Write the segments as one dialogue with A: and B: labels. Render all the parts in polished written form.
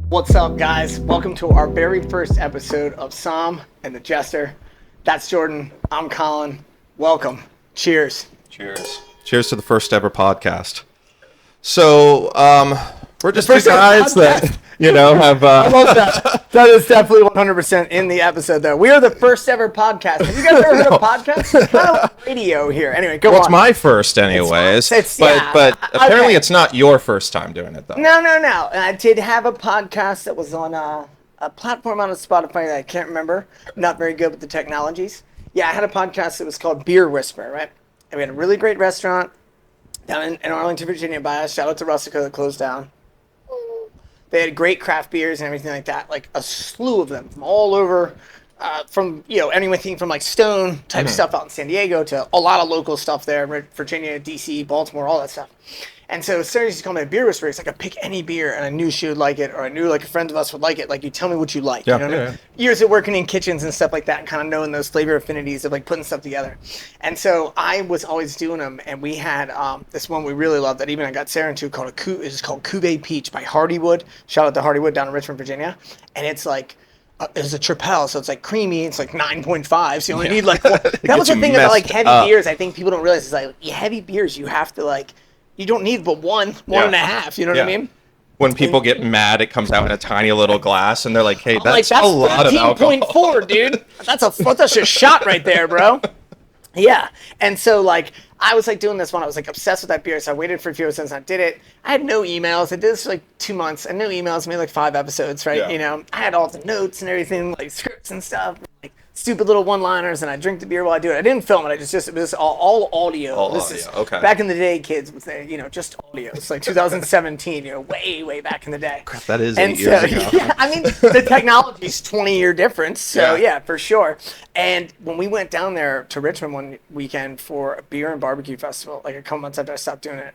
A: What's up, guys? Welcome to our very first episode of Somm and the Jester. That's Jordan. I'm Colin. Welcome. Cheers.
B: Cheers. Cheers to the first ever podcast. So, we're just two guys that, have...
A: I love that. That is definitely 100% in the episode, though. We are the first ever podcast. Have you guys ever heard of podcasts? It's kind of like radio here. Anyway, go on.
B: It's my first anyways. But apparently it's not your first time doing it, though.
A: No. And I did have a podcast that was on a platform on Spotify that I can't remember. I'm not very good with the technologies. Yeah, I had a podcast that was called Beer Whisper, right? And we had a really great restaurant down in Arlington, Virginia by us. Shout out to Rustico that closed down. They had great craft beers and everything like that, like a slew of them from all over, from, anything from like Stone type stuff out in San Diego to a lot of local stuff there, Virginia, DC, Baltimore, all that stuff. And so Sarah used to call me a beer whisperer. It's like I pick any beer and I knew she would like it, or I knew like a friend of us would like it. Like, you tell me what you like.
B: Yeah,
A: you know what I mean? Years of working in kitchens and stuff like that, and kind of knowing those flavor affinities of like putting stuff together. And so I was always doing them, and we had this one we really loved that even I got Sarah into called it's called Cuvée Peach by Hardywood. Shout out to Hardywood down in Richmond, Virginia. And it's like it's a tripel, so it's like creamy. It's like 9.5, so you only need like one. That was the thing about like heavy beers. I think people don't realize is like heavy beers you have to like. You don't need but one and a half. You know what I mean?
B: When people get mad, it comes out in a tiny little glass, and they're like, "Hey, that's a lot of alcohol."
A: 13.4, dude. That's a shot right there, bro. Yeah. And so like I was like doing this one. I was like obsessed with that beer, so I waited for a few episodes and I did it. I had no emails. I did this for like 2 months. I had no emails. I made like 5 episodes, right?
B: Yeah.
A: I had all the notes and everything, like scripts and stuff. Like, stupid little one-liners, and I drink the beer while I do it. I didn't film it. It was all audio.
B: Okay.
A: Back in the day, kids would say, just audio. It's like 2017, way back in the day.
B: Crap, that is 8 years ago.
A: Yeah, I mean, the technology's 20-year difference, so yeah, for sure. And when we went down there to Richmond one weekend for a beer and barbecue festival, like a couple months after I stopped doing it,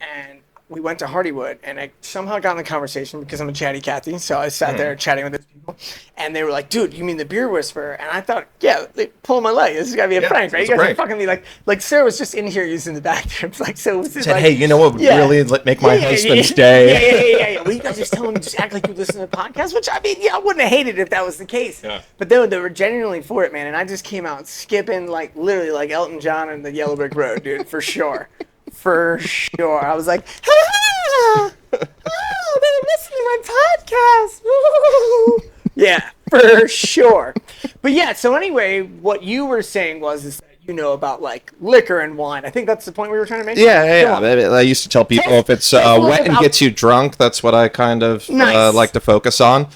A: and we went to Hardywood, and I somehow got in the conversation because I'm a chatty Cathy, so I sat there chatting with these people, and they were like, "Dude, you mean the beer whisperer?" And I thought, yeah, they pull my leg. This is gotta be a prank, right? You guys are fucking me like Sarah was just in here using the bathroom, like so.
B: Said, like, hey, you know what would really make my husband's day?
A: Yeah. Well, you guys just tell him just act like you listen to the podcast, which I mean, I wouldn't have hated if that was the case.
B: Yeah.
A: But they were genuinely for it, man, and I just came out skipping like literally like Elton John and the Yellow Brick Road, dude, for sure. For sure. I was like, they're listening to my podcast. Woo. Yeah, for sure. But yeah, so anyway, what you were saying is that about like liquor and wine. I think that's the point we were trying to make.
B: Yeah. I used to tell people if it's wet and gets you drunk, that's what I kind of like to focus on.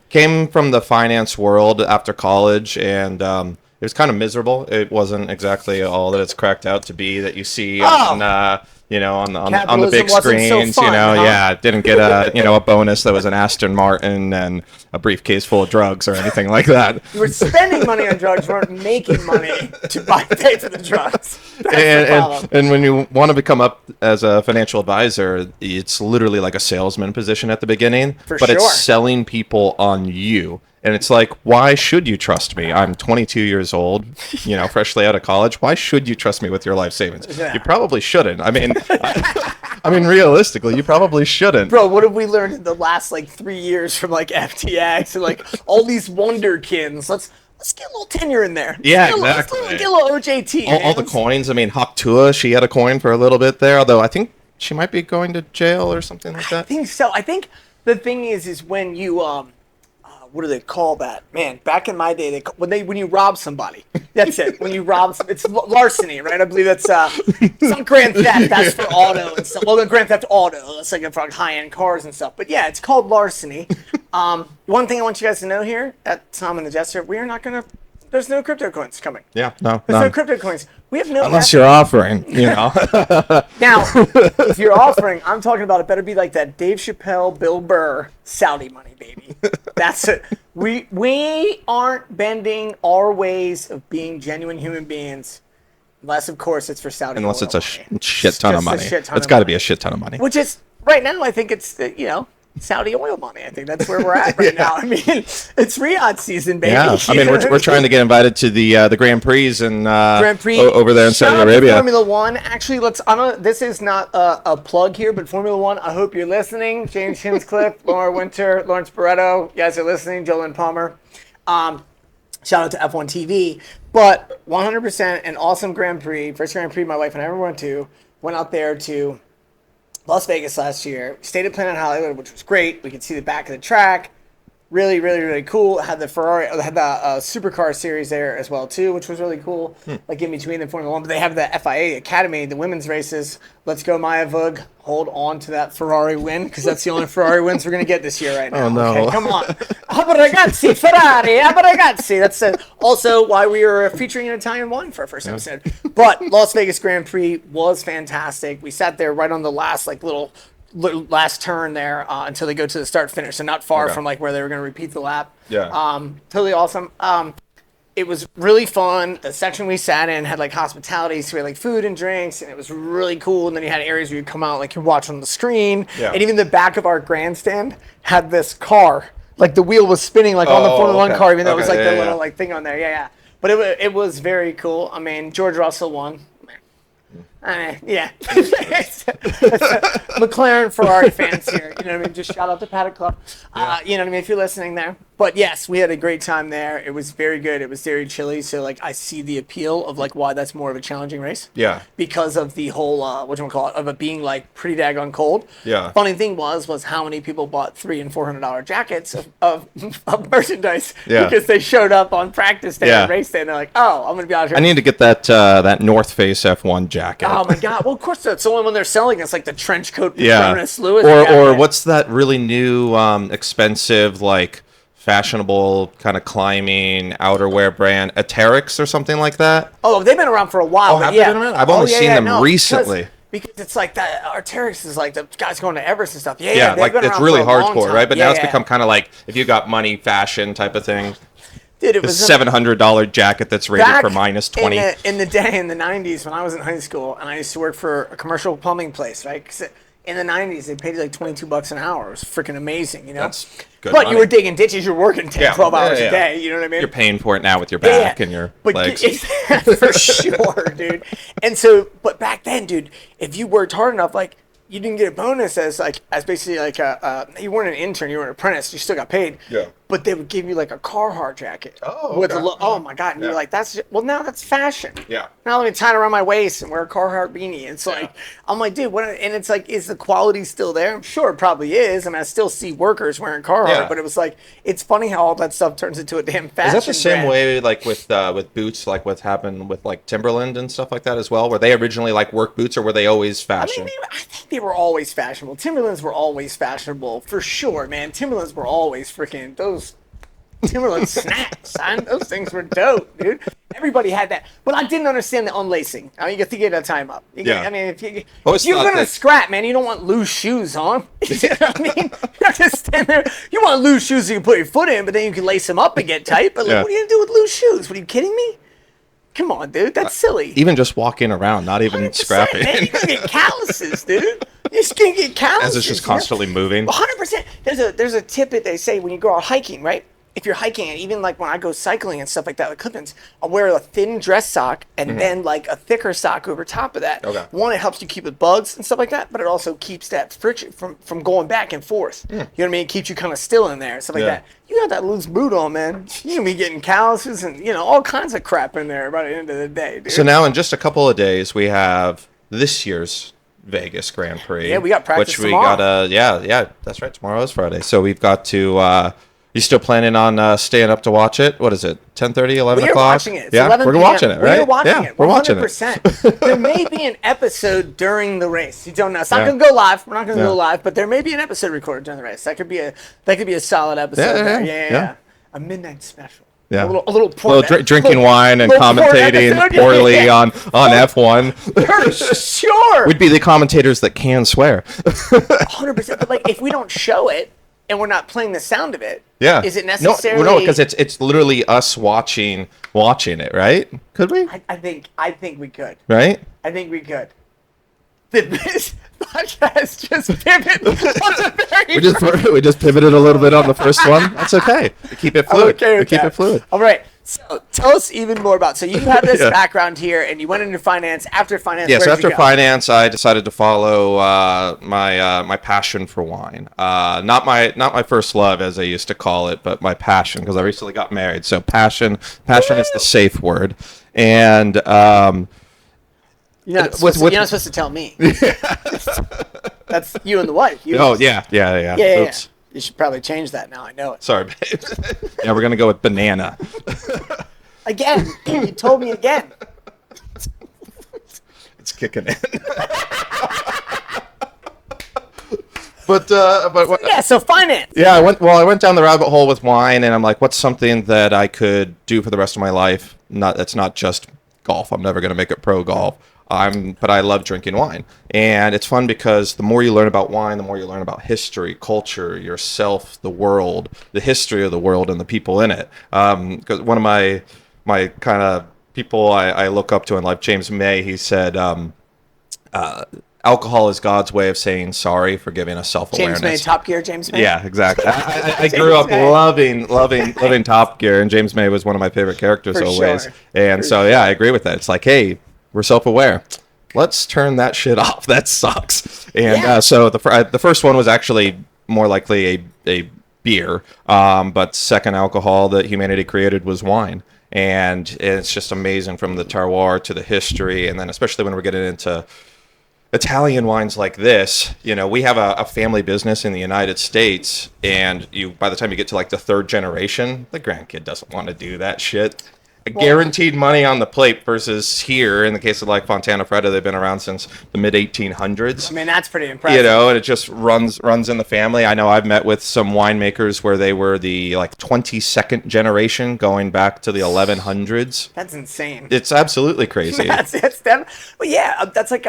B: Came from the finance world after college, and it was kind of miserable. It wasn't exactly all that it's cracked out to be that you see on the big screens.
A: So fun,
B: didn't get a bonus that was an Aston Martin and a briefcase full of drugs or anything like that.
A: You were spending money on drugs, you weren't making money to pay for the drugs.
B: And when you want to become up as a financial advisor, it's literally like a salesman position at the beginning, it's selling people on you. And it's like, why should you trust me? I'm 22 years old, freshly out of college. Why should you trust me with your life savings? Yeah. You probably shouldn't. I mean, realistically, you probably shouldn't.
A: Bro, what have we learned in the last 3 years from FTX and all these wonderkins? Let's get a little tenure in there.
B: Exactly.
A: Let's get a little OJT.
B: All the coins. I mean, Haktua, she had a coin for a little bit there, although I think she might be going to jail or something like that.
A: I think so. I think the thing is when you what do they call that? Man, back in my day, when you rob somebody. That's it. When you rob, it's larceny, right? I believe that's it's not grand theft. That's for auto and stuff. Well, the grand theft auto. That's like for high-end cars and stuff. But yeah, it's called larceny. One thing I want you guys to know here at Somm and the Jester, we are not gonna. There's no crypto coins coming.
B: Yeah, no.
A: There's no crypto coins. We have no.
B: Unless you're offering,
A: Now, if you're offering, I'm talking about it better be like that Dave Chappelle, Bill Burr, Saudi money, baby. That's it. We aren't bending our ways of being genuine human beings, unless of course it's for Saudi.
B: Unless it's a shit ton of money. It's got to be a shit ton of money.
A: Which is right now. I think it's Saudi oil money. I think that's where we're at right now. I mean, it's Riyadh season, baby.
B: Yeah, I mean, we're trying to get invited to the Grand Prix and Grand Prix over there in Saudi Arabia.
A: Formula One. Actually, this is not a plug here, but Formula One. I hope you're listening. James Hinchcliffe, Laura Winter, Lawrence Barretto. You guys are listening. Jolyn Palmer. Shout out to F1 TV. But 100% an awesome Grand Prix. First Grand Prix my wife and I ever went to. Went out there to Las Vegas last year. Stayed at Planet Hollywood, which was great. We could see the back of the track. Really, really, really cool. Had the supercar series there as well too, which was really cool. Like in between the Formula One, but they have the FIA Academy, the women's races. Let's go, Maya Vug. Hold on to that Ferrari win because that's the only Ferrari wins we're gonna get this year right now.
B: Oh no!
A: Okay, come on, ragazzi, Ferrari, ragazzi. That's also why we are featuring an Italian wine for our first episode. But Las Vegas Grand Prix was fantastic. We sat there right on the last last turn there until they go to the start finish, so not far from like where they were going to repeat the lap. Totally awesome. It was really fun. The section we sat in had like hospitality, so we had like food and drinks, and it was really cool. And then you had areas where you come out like you're watching on the screen, and even the back of our grandstand had this car, like the wheel was spinning like on the Formula One car, even though it was like the little like thing on there. But it was very cool. I mean, George Russell won. Yeah. McLaren Ferrari fans here. You know what I mean? Just shout out to Paddock Club. You know what I mean? If you're listening there. But yes, we had a great time there. It was very good. It was very chilly. So like I see the appeal of like why that's more of a challenging race.
B: Yeah.
A: Because of the whole whatchamacallit, of it being like pretty daggone cold.
B: Yeah.
A: Funny thing was how many people bought $300 and $400 jackets of merchandise because they showed up on practice day and race day and they're like, oh, I'm gonna be out here.
B: I need to get that North Face F1 jacket.
A: Oh my god! Well, of course that's the only one they're selling. It's like the trench coat. Lewis.
B: Or what's that really new, expensive, like fashionable kind of climbing outerwear brand, Aterix or something like that?
A: Oh, they've been around for a while.
B: Have they been around? I've only seen them recently.
A: Because it's like that. Arc'teryx is like the guys going to Everest and stuff.
B: Like it's really hardcore, right? But now it's become kind of like if you got money, fashion type of thing.
A: Dude, it was
B: $700 jacket that's rated for -20.
A: In the day, in the 90s, when I was in high school, and I used to work for a commercial plumbing place, right? 'Cause in the 90s, they paid you like $22 an hour. It was freaking amazing, you know?
B: That's good
A: But
B: money.
A: you were digging ditches, you're working 10, 12 hours a day, you know what I mean?
B: You're paying for it now with your back and your legs.
A: For sure, dude. And so, but back then, dude, if you worked hard enough, like, you didn't get a bonus as basically like you weren't an intern, you were an apprentice, you still got paid.
B: Yeah.
A: But they would give you like a Carhartt jacket.
B: Oh,
A: with oh my god, and you're like, now that's fashion.
B: Yeah.
A: Now let me tie it around my waist and wear a Carhartt beanie. It's like, I'm like, dude, and it's like, is the quality still there? I'm sure it probably is. I mean, I still see workers wearing Carhartt, but it was like, it's funny how all that stuff turns into a damn fashion.
B: Is that the same
A: brand.
B: way like with boots, like what happened with like Timberland and stuff like that as well? Were they originally like work boots or were they always fashion?
A: I mean, I think they were always fashionable. Timberlands were always fashionable for sure, man. Timberlands were always freaking those Timberland snacks, son. Those things were dope, dude. Everybody had that, but I didn't understand the unlacing. I mean, you got to get that time up. I mean, if you're gonna scrap, man, you don't want loose shoes on. You know what I mean? You have to stand there. You want loose shoes you can put your foot in, but then you can lace them up and get tight. But like, what are you gonna do with loose shoes? What are you kidding me? Come on, dude. That's silly.
B: Even just walking around, not even scrapping.
A: Man, you're gonna get calluses, dude. You're just gonna get calluses.
B: As it's just constantly moving.
A: 100%. There's a tip that they say when you go out hiking, right? If you're hiking, and even like when I go cycling and stuff like that with Clippins, I'll wear a thin dress sock and then like a thicker sock over top of that.
B: Okay.
A: One, it helps you keep with bugs and stuff like that, but it also keeps that friction from going back and forth. You know what I mean? It keeps you kind of still in there and stuff like that. You got that loose boot on, man. You're going to be getting calluses and, all kinds of crap in there by the end of the day, dude.
B: So now in just a couple of days, we have this year's Vegas Grand Prix.
A: Yeah, we got practice
B: tomorrow.
A: Which we
B: got that's right. Tomorrow is Friday. So we've got to... you still planning on staying up to watch it? What is it? 10:30, 11 o'clock?
A: We're watching it. It's
B: yeah,
A: 11
B: we're
A: PM.
B: watching it, right?
A: We're watching it.
B: We're watching it.
A: 100%. There may be an episode during the race. You don't know. It's not going to go live. We're not going to go live, but there may be an episode recorded during the race. That could be a solid episode. Yeah. A midnight special.
B: Yeah.
A: A little
B: drinking wine and commentating poorly on F1.
A: For sure.
B: We'd be the commentators that can swear.
A: 100%. But like, if we don't show it and we're not playing the sound of it, is it necessarily?
B: No, because it's literally us watching it, right? Could we?
A: I think we could.
B: Right?
A: I think we could. This podcast just pivoted on the very
B: we just pivoted a little bit on the first one. That's okay. We keep it fluid.
A: Okay,
B: we keep it fluid.
A: All right. So tell us even more about. So you have this background here, and you went into finance. After finance,
B: so after finance, I decided to follow my passion for wine. Not my first love, as I used to call it, but my passion, because I recently got married. So passion is the safe word. And
A: you're not supposed to tell me. That's you and the wife.
B: Yeah. Oops.
A: You should probably change that now. I know it.
B: Sorry, babe. Yeah, we're going to go with banana.
A: Again. You told me again.
B: It's kicking in. But what,
A: so finance.
B: Yeah, I went down the rabbit hole with wine, and I'm like, what's something that I could do for the rest of my life? That's not just golf. I'm never going to make it pro golf. But I love drinking wine, and it's fun because the more you learn about wine, the more you learn about history, culture, yourself, the world, the history of the world, and the people in it. Because one of my kind of people I look up to in life, James May, he said, alcohol is God's way of saying sorry for giving us self-awareness.
A: James May, Top Gear, James May.
B: Yeah, exactly. I grew up loving Top Gear, and James May was one of my favorite characters always. Sure. And I agree with that. It's like, hey, we're self-aware. Let's turn that shit off. That sucks. And so the first one was actually more likely a beer, but second alcohol that humanity created was wine. And it's just amazing from the terroir to the history, and then especially when we're getting into Italian wines like this. We have a family business in the United States, and by the time you get to like the third generation, the grandkid doesn't want to do that shit. Guaranteed money on the plate versus here, in the case of like Fontana Fredda, they've been around since the mid 1800s.
A: I mean, that's pretty impressive.
B: And it just runs in the family. I know I've met with some winemakers where they were the like 22nd generation going back to the 1100s.
A: That's insane.
B: It's absolutely crazy.
A: That's like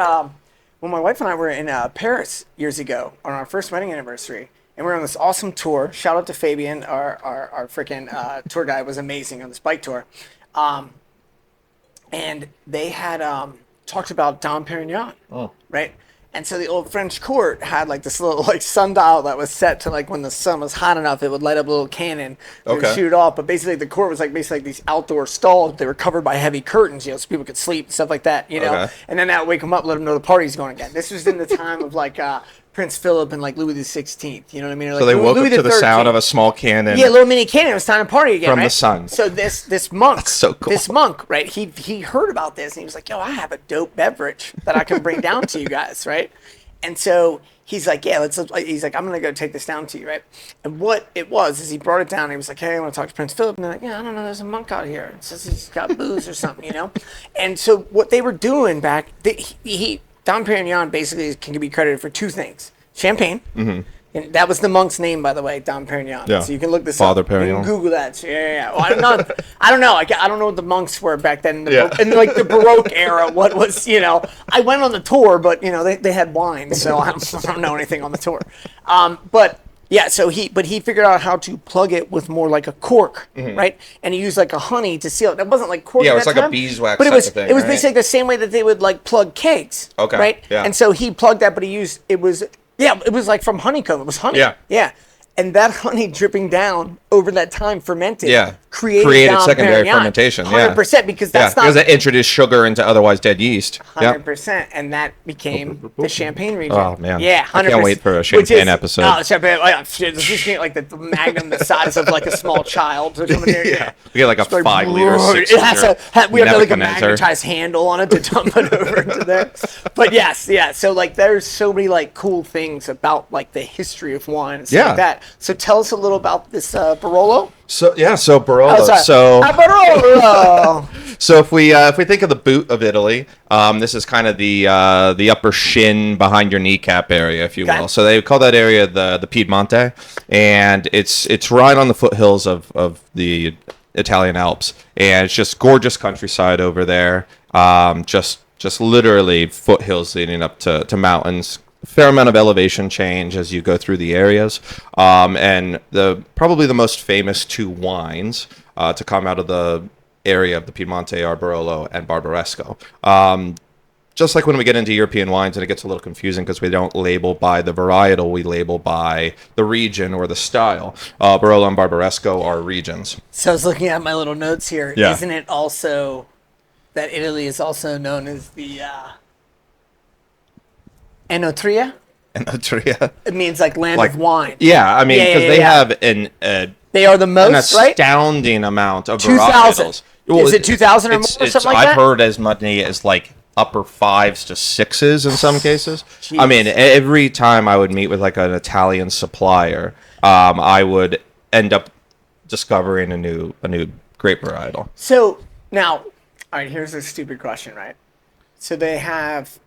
A: when my wife and I were in Paris years ago on our first wedding anniversary. And we were on this awesome tour. Shout out to Fabian, our freaking tour guide was amazing on this bike tour. And they had talked about Dom Perignon, right? And so the old French court had like this little like sundial that was set to like when the sun was hot enough, it would light up a little cannon and shoot it off. But basically the court was like basically like these outdoor stalls. They were covered by heavy curtains, so people could sleep and stuff like that, And then that would wake them up, let them know the party's going again. This was in the time of like Prince Philip and like Louis the 16th, you know what I mean? Or, like,
B: so they woke
A: Louis
B: up to the sound of a small cannon.
A: Yeah, a little mini cannon. It was time to party again,
B: from
A: right?
B: the sun.
A: So this monk,
B: that's so cool.
A: This monk, right? He heard about this and he was like, "Yo, I have a dope beverage that I can bring down to you guys, right?" And so he's like, "Yeah, he's like, I'm gonna go take this down to you, right?" And what it was is he brought it down. And he was like, "Hey, I want to talk to Prince Philip." And they're like, "Yeah, I don't know. There's a monk out here. It says he's got booze or something, And so what they were doing back, Dom Perignon basically can be credited for two things. Champagne. Mm-hmm. And that was the monk's name, by the way, Dom Perignon. Yeah. So you can look this
B: Father
A: up.
B: Perignon.
A: You can Google that. So, yeah. Well, I don't know. I don't know what the monks were back then in like the Baroque era. What was, I went on the tour, but they had wine, so I don't know anything on the tour. So he figured out how to plug it with more like a cork, right? And he used like a honey to seal it. It wasn't like cork.
B: Yeah, it was
A: like
B: a beeswax.
A: But it was
B: thing,
A: basically the same way that they would like plug kegs.
B: Okay.
A: Right.
B: Yeah.
A: And so he plugged that, but it was like from honeycomb. It was honey.
B: Yeah.
A: Yeah. And that honey dripping down over that time fermented.
B: Yeah.
A: Created
B: secondary fermentation.
A: 100%, because that's not.
B: Because it introduced sugar into other's dead yeast.
A: 100%, and that became the Champagne region.
B: Oh man.
A: Yeah, 100%.
B: I can't wait for a Champagne episode.
A: Oh, Champagne! Oh, yeah, shit, this is like the magnum the size of like a small child.
B: We get like a 5 liter.
A: It has we have like a magnetized handle on it to dump it over into there. But yes, yeah. So like, there's so many like cool things about like the history of wine and stuff like that. So tell us a little about this Barolo.
B: So Barolo.
A: Barolo.
B: So if we think of the boot of Italy, this is kind of the upper shin behind your kneecap area, if you will. So they call that area the Piedmonte, and it's right on the foothills of the Italian Alps, and it's just gorgeous countryside over there. Just literally foothills leading up to mountains. A fair amount of elevation change as you go through the areas, and probably the most famous two wines to come out of the area of the Piedmonte are Barolo and Barbaresco. just like when we get into European wines and it gets a little confusing because we don't label by the varietal, we label by the region or the style. Barolo and Barbaresco are regions.
A: So I was looking at my little notes here.
B: Yeah.
A: Isn't it also that Italy is also known as the Enotria?
B: Enotria.
A: It means like land of wine.
B: Yeah, I mean, because they have
A: they are the most,
B: an astounding amount of
A: 2,000.
B: varietals.
A: Is it 2,000 or more, or something like that?
B: I've heard as many as like upper 5s to 6s in some cases.
A: Jeez.
B: I mean, every time I would meet with like an Italian supplier, I would end up discovering a new grape varietal.
A: So now, all right, here's a stupid question, right? So they have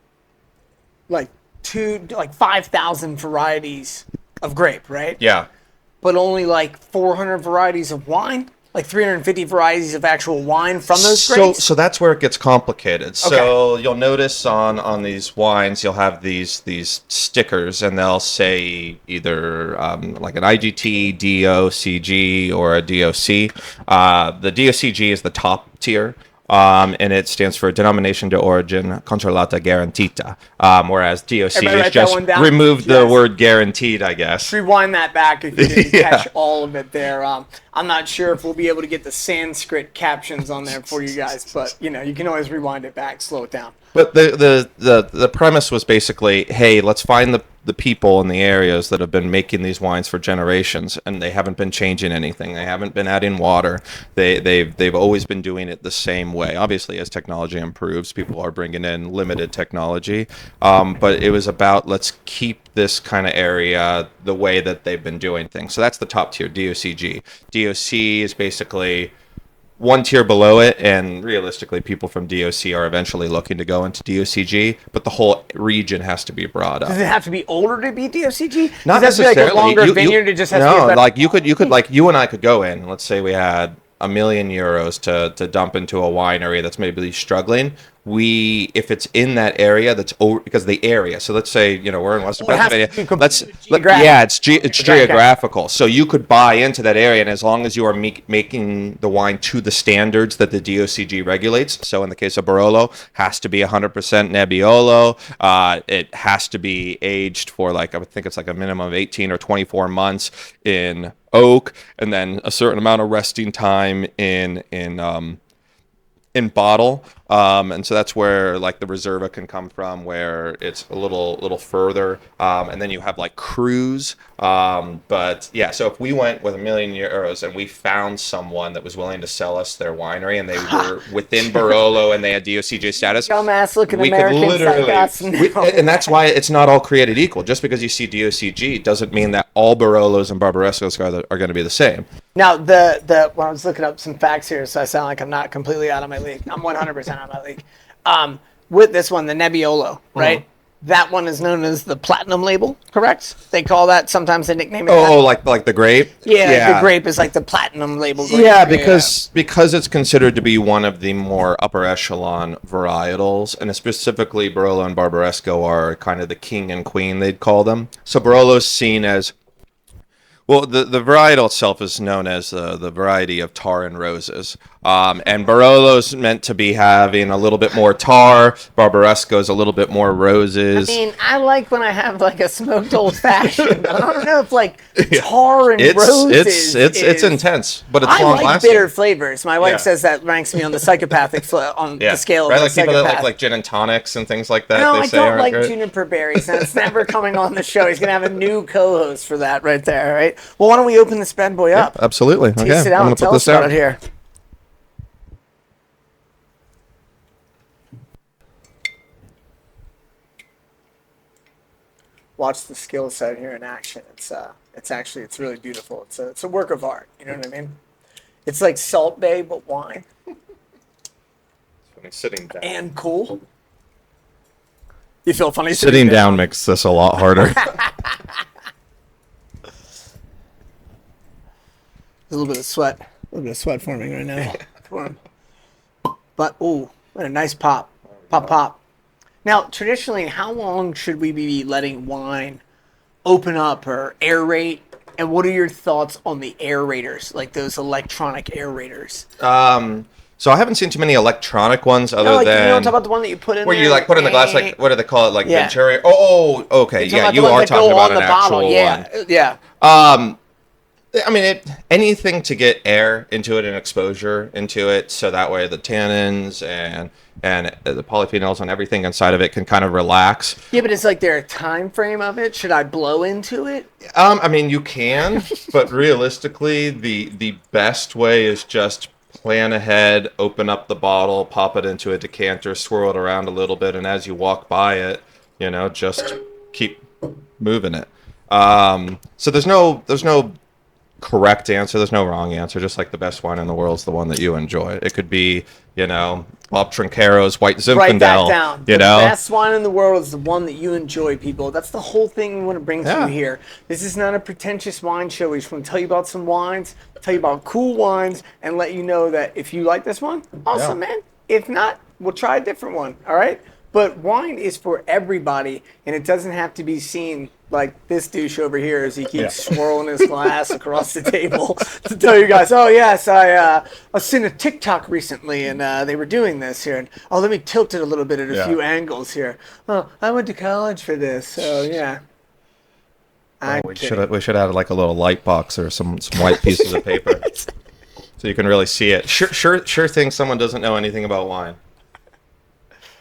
A: like 5,000 varieties of grape, right?
B: Yeah.
A: But only like 400 varieties of wine, like 350 varieties of actual wine from those grapes.
B: So that's where it gets complicated. So you'll notice on these wines, you'll have these stickers, and they'll say either like an IGT, DOCG, or a DOC. The DOCG is the top tier. And it stands for Denomination de Origin Controllata Garantita, whereas DOC is just remove the word guaranteed, I guess.
A: Rewind that back if you didn't catch all of it there. I'm not sure if we'll be able to get the Sanskrit captions on there for you guys, but you can always rewind it back, slow it down.
B: But the premise was basically, hey, let's find the people in the areas that have been making these wines for generations, and they haven't been changing anything. They haven't been adding water. They've always been doing it the same way. Obviously, as technology improves, people are bringing in limited technology. But it was about, let's keep this kind of area the way that they've been doing things. So that's the top tier, DOCG. DOC is basically one tier below it, and realistically people from DOC are eventually looking to go into DOCG, but the whole region has to be brought up.
A: Does it have to be older to be DOCG?
B: Not necessarily.
A: Like a longer vineyard, it just has to be better.
B: Like you could like you and I could go in, let's say we had €1 million to dump into a winery that's maybe struggling. If it's in that area, that's over, because the area. So let's say we're in Western Pennsylvania. It's geographical. So you could buy into that area, and as long as you are making the wine to the standards that the DOCG regulates. So in the case of Barolo, has to be 100% Nebbiolo. It has to be aged for I would think it's like a minimum of 18 or 24 months in oak, and then a certain amount of resting time in bottle, and so that's where like the Reserva can come from, where it's a little further, and then you have like Cruise, but yeah. So if we went with €1 million and we found someone that was willing to sell us their winery, and they were within Barolo and they had DOCG status,
A: dumbass looking Americans like us.
B: And that's why it's not all created equal. Just because you see DOCG doesn't mean that all Barolos and Barbarescos are going to be the same.
A: Now, when I was looking up some facts here, so I sound like I'm not completely out of my league. I'm 100% out of my league. With this one, the Nebbiolo, right? Mm-hmm. That one is known as the platinum label, correct? They call that, sometimes they nickname it.
B: Oh, like the grape?
A: Yeah, the grape is like the platinum label grape.
B: Yeah, because it's considered to be one of the more upper echelon varietals, and specifically Barolo and Barbaresco are kind of the king and queen, they'd call them. So Barolo's seen as, well, the varietal itself is known as the variety of tar and roses. And Barolo's meant to be having a little bit more tar. Barbaresco's a little bit more roses.
A: I mean, I like when I have like a smoked old fashioned. I don't know if like tar and roses.
B: It's intense, but it's long lasting.
A: I like bitter flavors. My wife says that ranks me on the psychopathic on the scale of
B: like
A: psychopath.
B: People that like gin and tonics and things like that.
A: No, I don't like juniper berries, and it's never coming on the show. He's gonna have a new co-host for that right there. Right. Well, why don't we open this bad boy up?
B: Absolutely.
A: Taste it out. I'm gonna put this out here. Watch the skill set here in action. It's really beautiful. It's a work of art. You know what I mean? It's like Salt Bay but wine.
B: Sitting down.
A: And cool. You feel funny
B: sitting down makes this a lot harder.
A: A little bit of sweat forming right now. But what a nice pop. Now, traditionally, how long should we be letting wine open up or aerate? And what are your thoughts on the aerators, like those electronic aerators?
B: So I haven't seen too many electronic ones other
A: No, like,
B: than...
A: you don't talk about the one that you put in
B: where
A: there.
B: you like put in the glass, like, what do they call it? Like
A: Yeah.
B: Venturi? Oh, okay. Yeah, you are talking about an actual one.
A: Yeah.
B: I mean, anything to get air into it and exposure into it, so that way the tannins and the polyphenols and everything inside of it can kind of relax.
A: Yeah, but is like there a time frame of it? Should I blow into it?
B: I mean, you can, but realistically, the best way is just plan ahead, open up the bottle, pop it into a decanter, swirl it around a little bit, and as you walk by it, just keep moving it. So there's no correct answer. There's no wrong answer. Just like the best wine in the world is the one that you enjoy. It could be, Bob Trincaro's White Zinfandel.
A: Write that down. The best wine in the world is the one that you enjoy, people. That's the whole thing we want to bring to you here. This is not a pretentious wine show. We just want to tell you about some wines, tell you about cool wines, and let you know that if you like this one, awesome, man. If not, we'll try a different one, all right? But wine is for everybody, and it doesn't have to be seen like this douche over here as he keeps swirling his glass across the table to tell you guys, oh, yes, I seen a TikTok recently, and they were doing this here. And, oh, let me tilt it a little bit at a few angles here. Oh, I went to college for this, so, yeah.
B: We should add like a little light box or some white pieces of paper so you can really see it. Sure thing someone doesn't know anything about wine.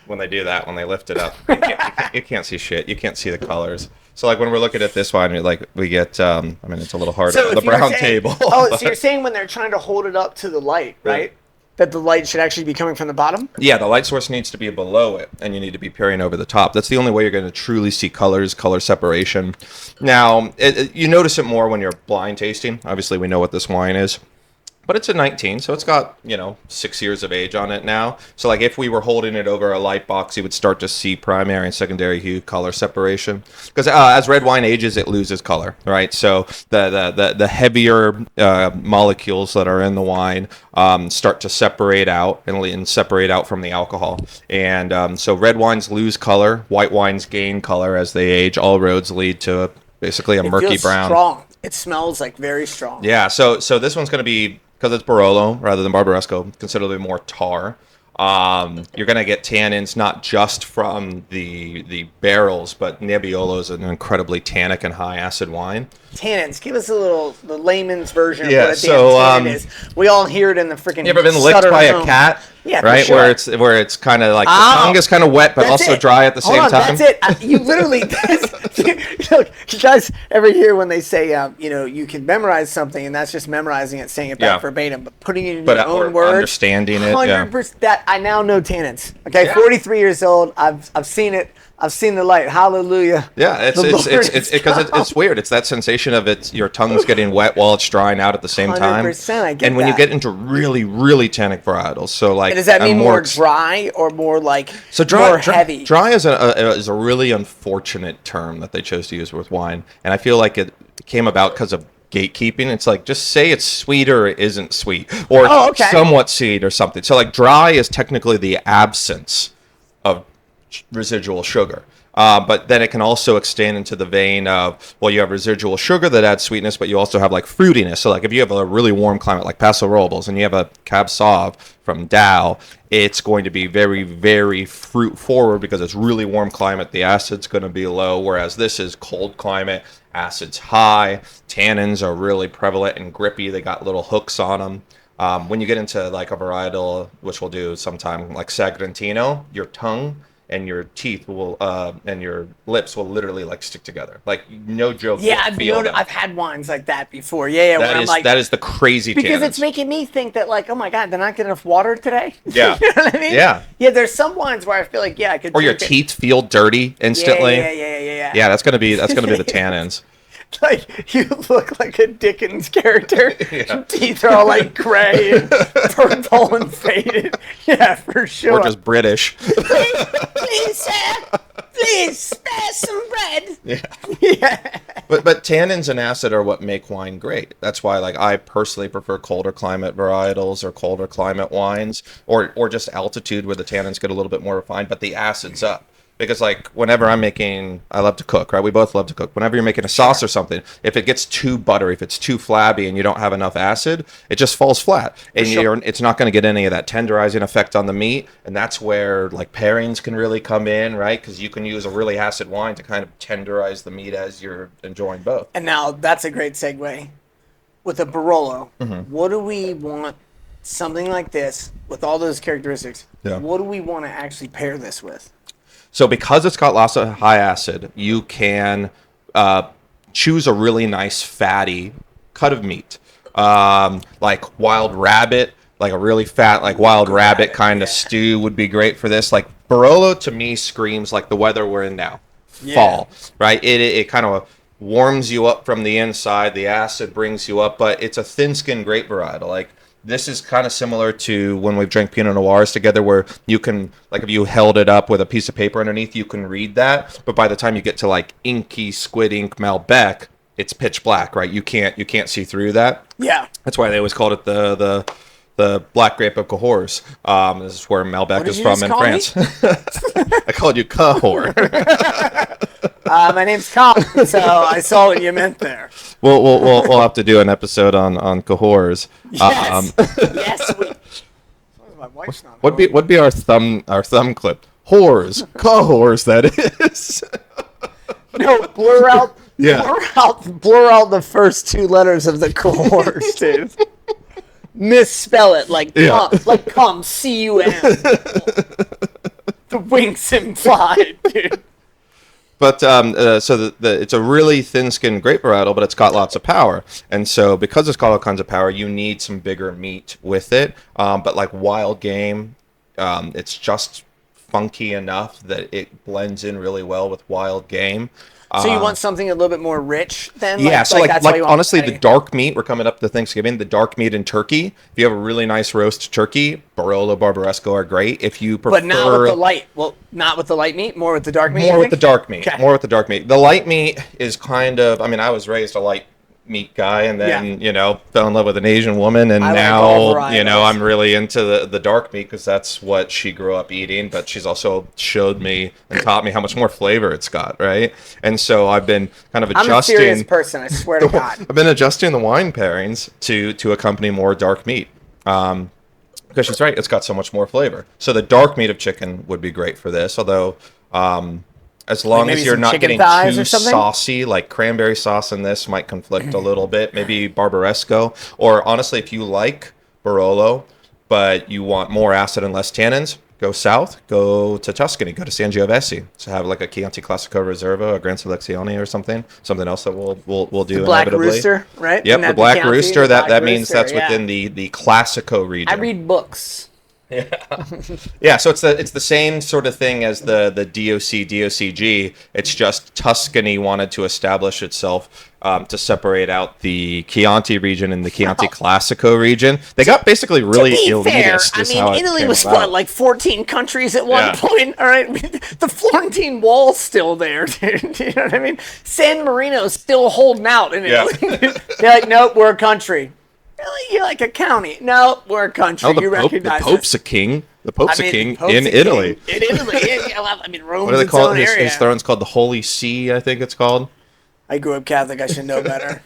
B: When they do that, when they lift it up, you can't see shit. You can't see the colors. So, like, when we're looking at this wine, we get, I mean, it's a little harder on the brown table.
A: Oh, so you're saying when they're trying to hold it up to the light, right? That the light should actually be coming from the bottom?
B: Yeah, the light source needs to be below it, and you need to be peering over the top. That's the only way you're going to truly see color separation. Now, you notice it more when you're blind tasting. Obviously, we know what this wine is. But it's a 19, so it's got, 6 years of age on it now. So, like, if we were holding it over a light box, you would start to see primary and secondary hue color separation. Because as red wine ages, it loses color, right? So the heavier molecules that are in the wine start to separate out and separate out from the alcohol. And so red wines lose color, white wines gain color as they age. All roads lead to basically a murky brown.
A: Strong. It smells like very strong.
B: Yeah, so this one's going to be, because it's Barolo rather than Barbaresco, considerably more tar. You're going to get tannins not just from the barrels, but Nebbiolo is an incredibly tannic and high acid wine.
A: Tannins. Give us the layman's version of what a tannin is. We all hear it in the freaking.
B: You ever been licked by a cat?
A: Yeah,
B: right.
A: Sure.
B: Where it's kind of like the tongue is kind of wet, but also dry at the same time.
A: That's it. You literally. Look, you guys ever hear when they say, you can memorize something, and that's just memorizing it, saying it back verbatim, but putting it in your own words,
B: understanding it.
A: 100%. That I now know tannins. Okay, 43 years old. I've seen it. I've seen the light. Hallelujah.
B: Yeah, it's because it's weird. It's that sensation of your tongue's getting wet while it's drying out at the same time.
A: 100%. I get
B: And when you get into really, really tannic varietals, so like,
A: and does that mean more dry or more like more heavy?
B: Dry is a really unfortunate term that they chose to use with wine, and I feel like it came about because of gatekeeping. It's like, just say it's sweet or it isn't sweet, or somewhat sweet or something. So like, dry is technically the absence of residual sugar, but then it can also extend into the vein of, well, you have residual sugar that adds sweetness, but you also have like fruitiness. So like, if you have a really warm climate like Paso Robles and you have a Cab Sauv from Dow, it's going to be very, very fruit forward because it's really warm climate. The acid's going to be low, whereas this is cold climate, acid's high, tannins are really prevalent and grippy. They got little hooks on them. When you get into like a varietal, which we'll do sometime, like Sagrantino, your tongue and your teeth will and your lips will literally like stick together, like no joke.
A: Yeah, I've had wines like that before. Yeah,
B: that is the crazy
A: because
B: tannins.
A: It's making me think that like, oh my god, did I not get enough water today?
B: Yeah,
A: you know what I mean?
B: Yeah.
A: There's some wines where I feel like I could.
B: Or your teeth feel dirty instantly.
A: Yeah.
B: Yeah, that's gonna be the tannins.
A: Like, you look like a Dickens character. Your teeth are all like gray and purple and faded. Yeah, for sure.
B: Or just British.
A: Please, sir. Please, spare some bread.
B: Yeah. But tannins and acid are what make wine great. That's why, like, I personally prefer colder climate varietals or colder climate wines, or just altitude where the tannins get a little bit more refined, but the acid's up. because like whenever I love to cook, right? We both love to cook. Whenever you're making a sauce or something, if it gets too buttery, if it's too flabby and you don't have enough acid, it just falls flat, and it's not going to get any of that tenderizing effect on the meat. And that's where like pairings can really come in, right? Because you can use a really acid wine to kind of tenderize the meat as you're enjoying both.
A: And now that's a great segue. With a Barolo, what do we want? Something like this with all those characteristics. Yeah. What do we want to actually pair this with?
B: So because it's got lots of high acid, you can choose a really nice fatty cut of meat, like wild rabbit, like a really fat, like wild rabbit kind of stew would be great for this. Like Barolo to me screams like the weather we're in now, fall, right? It kind of warms you up from the inside. The acid brings you up, but it's a thin-skinned grape varietal. Like this is kind of similar to when we've drank Pinot Noirs together, where you can, like, if you held it up with a piece of paper underneath, you can read that. But by the time you get to like inky squid ink Malbec, it's pitch black, right? You can't see through that.
A: Yeah,
B: that's why they always called it the black grape of Cahors. This is where Malbec is from in France. I called you Cahors.
A: My name's Colin, so I saw what you meant there.
B: We'll have to do an episode on Cahors.
A: Yes, yes. My wife's not.
B: What'd be our thumb clip? Whores, Cahors. That is.
A: No, blur out. Yeah. Blur out the first two letters of the Cahors, dude. Misspell it like come, C-U-M. The winks implied, dude.
B: But so it's a really thin-skinned grape varietal, but it's got lots of power. And so because it's got all kinds of power, you need some bigger meat with it. But like wild game, it's just funky enough that it blends in really well with wild game.
A: So you want something a little bit more rich then?
B: Yeah, so like honestly, the dark meat, we're coming up to Thanksgiving, the dark meat in turkey, if you have a really nice roast turkey, Barolo, Barbaresco are great. If you prefer...
A: But not with the light, not with the light meat, more with the dark meat?
B: More with the dark meat, okay. More with the dark meat. The light meat is kind of, I mean, I was raised a light meat guy, and then fell in love with an Asian woman, and now I'm really into the dark meat because that's what she grew up eating. But she's also showed me and taught me how much more flavor it's got, right? And so I've been kind of adjusting. I'm a serious
A: person, I swear to God.
B: I've been adjusting the wine pairings to accompany more dark meat. Because she's right, it's got so much more flavor. So the dark meat of chicken would be great for this, although as long as you're not getting too saucy, like cranberry sauce in this might conflict a little bit. Maybe Barbaresco. Or honestly, if you like Barolo, but you want more acid and less tannins, go south, go to Tuscany, go to Sangiovese. So have like a Chianti Classico Reserva, a Gran Selezione or something else that we'll do
A: the Black
B: inevitably.
A: Rooster, right?
B: Yep, the Black Rooster. That means that's within the Classico region.
A: I read books.
B: Yeah, so it's the same sort of thing as the DOCG. It's just Tuscany wanted to establish itself to separate out the Chianti region and the Chianti Classico region. They got basically really elitist.
A: I mean, Italy was like 14 countries at one point. All right, the Florentine Wall's still there, dude. You know what I mean? San Marino's still holding out in Italy. They're like, nope, we're a country. Really? You're like a county? No, we're a country.
B: Oh, recognize the Pope's a king. The Pope's a king in Italy.
A: In Italy. Well, I mean, Rome's
B: what do they call it?
A: Area.
B: His throne's called the Holy See, I think it's called.
A: I grew up Catholic. I should know better.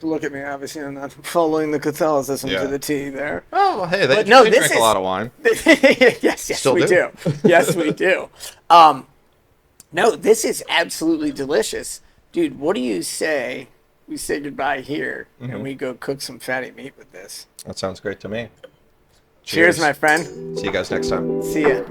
A: Look at me. Obviously, I'm not following the Catholicism to the T there.
B: Oh, well, hey, they drink a lot of wine.
A: yes, we do. Yes, we do. No, this is absolutely delicious. Dude, what do you say we say goodbye here and we go cook some fatty meat with this?
B: That sounds great to me.
A: Cheers, my friend.
B: See you guys next time.
A: See ya.